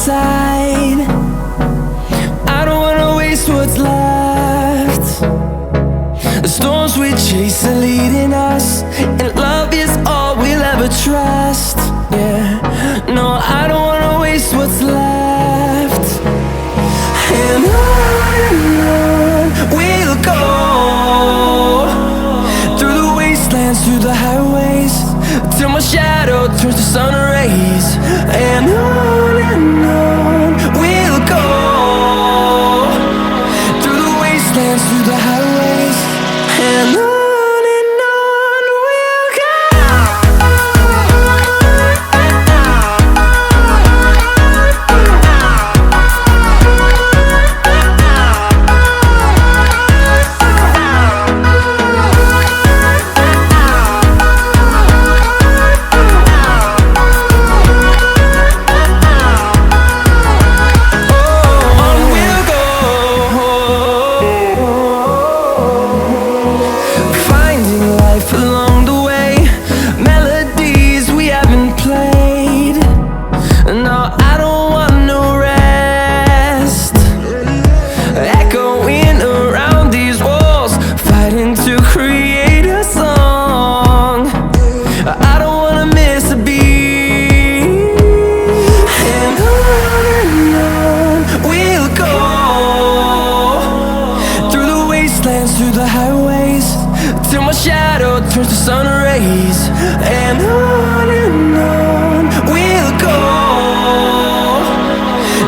side. I don't wanna waste what's left. The storms we chase are leading us, and love is all we'll ever trust. Yeah, no, I don't wanna waste what's left. And on we'll go, through the wastelands, through the highways, till my shadow turns to sun rays. And on we'll go, through the wastelands, through the highways, and on. Through the highways, till my shadow turns to sun rays. And on we'll go,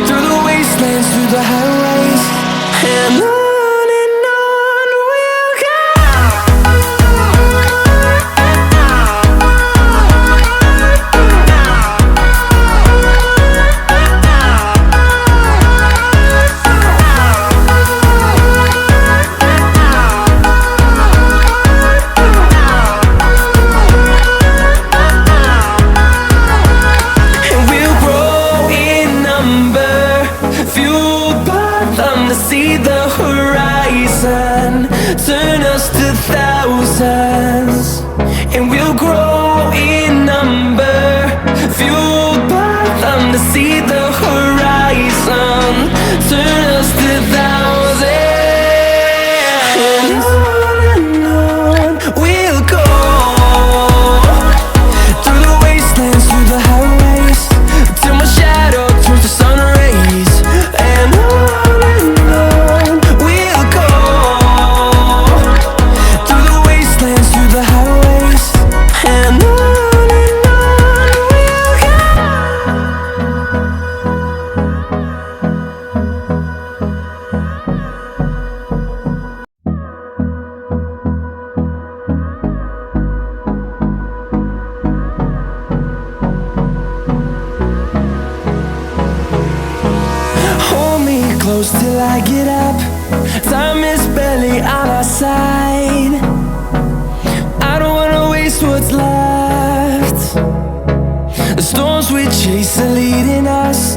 through the wastelands, through the highways, and on. See the horizon turn us to thousands, and we'll grow in number, fueled by them to see the horizon turn us to thousands. And on we'll go, through the wastelands, through the highways, till my shadow turns to sun rays. And on close till I get up. Time is barely on our side. I don't wanna waste what's left. The storms we chase are leading us,